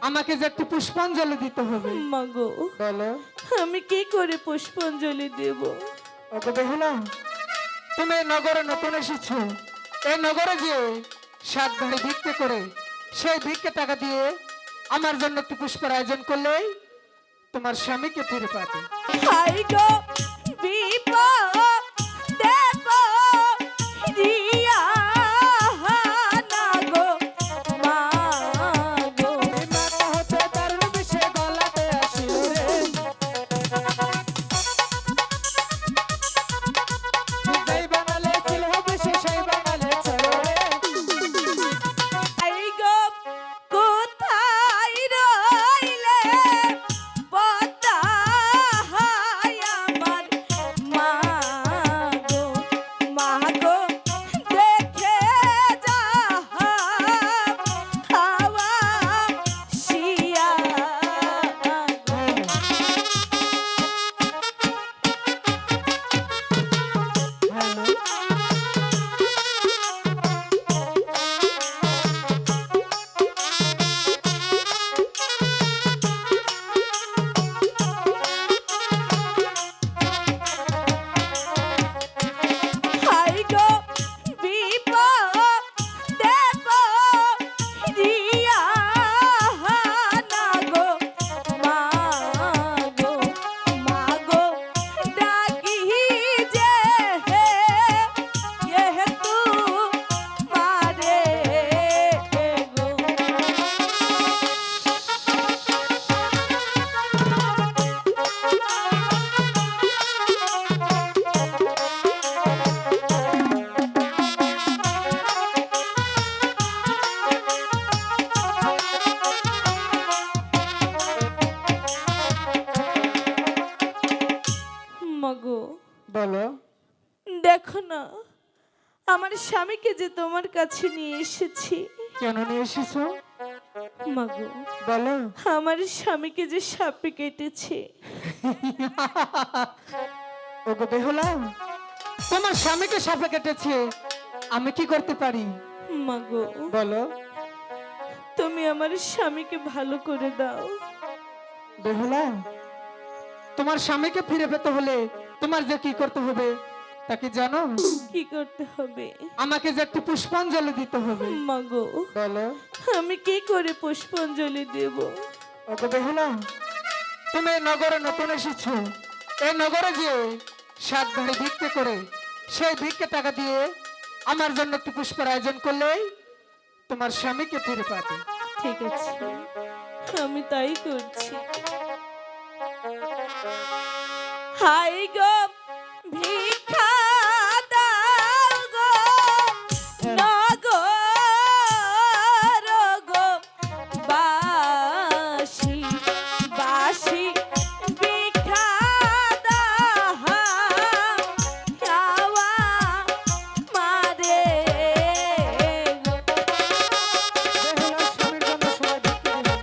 আমাকে যে একটু পুষ্পাঞ্জলি দিতে হবে। মাগো বলো। আমি কি করে পুষ্পাঞ্জলি দেব? ওগো বেহুলা, তুমি এই নগরে নতুন এসেছো। এই নগরে যে 7 ধারে ভিক্ষে করে সেই ভিক্ষে টাকা দিয়ে আমার জন্য একটু পুষ্পের আয়োজন করলেই তোমার স্বামীকে ফিরে পাবে। হাই গো বিপদ দেব রিয়া না গো মাগো। এই মাথা হতে দারুণ বিষে গলাতে আসিল রে। যেই বানালে ছিল বিষে সেই বানালে চলো রে। হাই গো কোথায় রইলে পদ্মা হায় আমার মাগো মাগো দেখে যা হাওয়া শিয়া হ্যালো। হাই গো বিপদ দেব রিয়া না গো মাগো মাগো ডাকি যে তু মারে গো। মাগো বলো। দেখো না আমার স্বামীকে যে তোমার কাছে নিয়ে এসেছি। কেন নিয়ে এসেছো? মাগো বলো। আমার স্বামীকে যে সাপে কেটেছে। ওগো বেহুলা, তোমার স্বামীকে সাপে কেটেছে, আমি কি করতে পারি? মাগো বলো। তুমি আমার স্বামীকে ভালো করে দাও। বেহুলা, তোমার স্বামীকে ফিরে পেতে হলে তোমার যে কি করতে হবে তা কি জানো? কি করতে হবে? আমাকে যে একটু পুষ্পাঞ্জলি দিতে হবে। মাগো বলো। আমি কি করে পুষ্পাঞ্জলি দেব? ওগো বেহুলা, তুমি এই নগরে নতুন এসেছো। এই নগরে যে 7 ধারে ভিক্ষে করে সেই ভিক্ষে টাকা দিয়ে আমার জন্য একটু পুষ্পের আয়োজন করলেই তোমার স্বামীকে ফিরে পাবে। ঠিক আছে আমি তাই করছি। হাই গো ভিক্ষা দাও গো নগর গো বাসি বাসি ভিক্ষা দাও হাওয়া মারে গো। বেহুলা, স্বামীর জন্য সবাই ভিক্ষে দিলেন।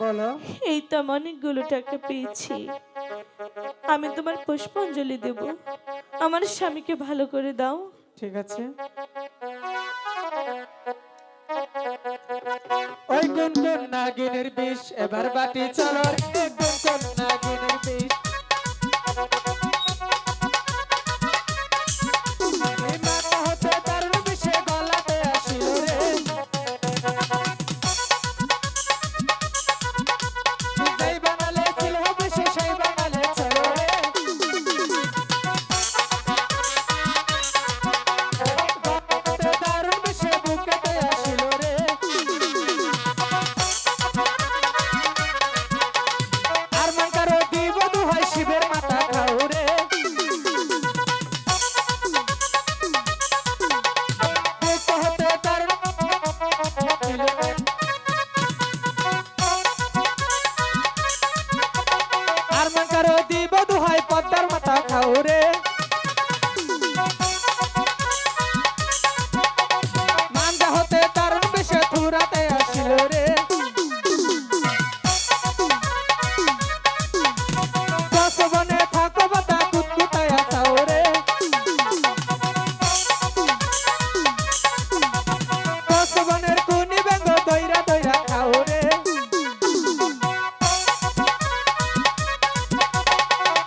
বলো। এই তো আমি অনেকগুলো টাকা পেয়েছি, আমি তোমার পুষ্পাঞ্জলি দেব। আমার স্বামীকে ভালো করে দাও। ঠিক আছে। ওই কোন কোন নাগিনের বিষ এবার বাটি চলো রে, কোন কোন নাগিনের বিষ। এই মাথা হতে দারুণ বিষে গলাতে আসিল রে। যেই বানালে ছিল বিষে সেই বানালে চলো রে। গলাতে দারুণ বিষে বুকেতে আসিল রে। আর মন কারো দিব দুহাই শিবের মাথা খাও রে। বুক হতে দারুণ ছিল রে। আর মন কারো দিব দুহাই পদ্মার মাথা খাও রে। মান্দা হতে দারুণ বেশে থুরাতে আসিল রে। বনে থাকো বাতা কুতকুতায়া চাও রে। বনের কুনি বেঙ্গ দইরা দইরা খাও রে।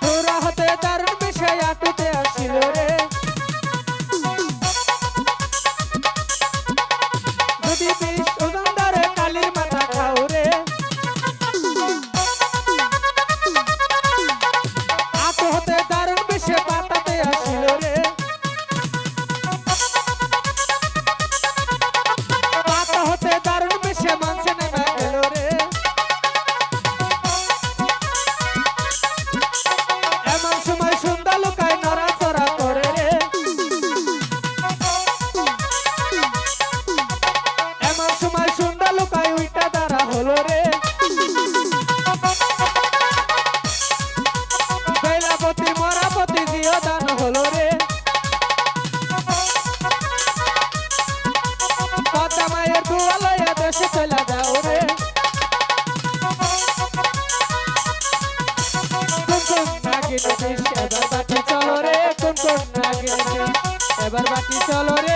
তোরা হতে দারুণ বেশে আটুতে আসিল রে। যদি বিষ উদন্দরে কালির মাথা খাও রে। আতো হতে দারুণ বেশে পাতাতে আসিল রে। পাতা হতে দারুণ বেশে মানছে নেমে গেল রে। এমন সময় সুন্দর লোকায় নড়াচড়া করে রে। এমন সময় সুন্দর লোকায় উইটা দাঁড়া হলো রে। বেলাপতি মরাপতি জিও দান হলো রে। পদ্মা মায়ের দুয়ালয়ে দেশে চলে যাও রে। কোন কোন নাগিন বিষ এবার বাটি চলো রে, কোন কোন নাগিন বিষ এবার বাটি চলো রে।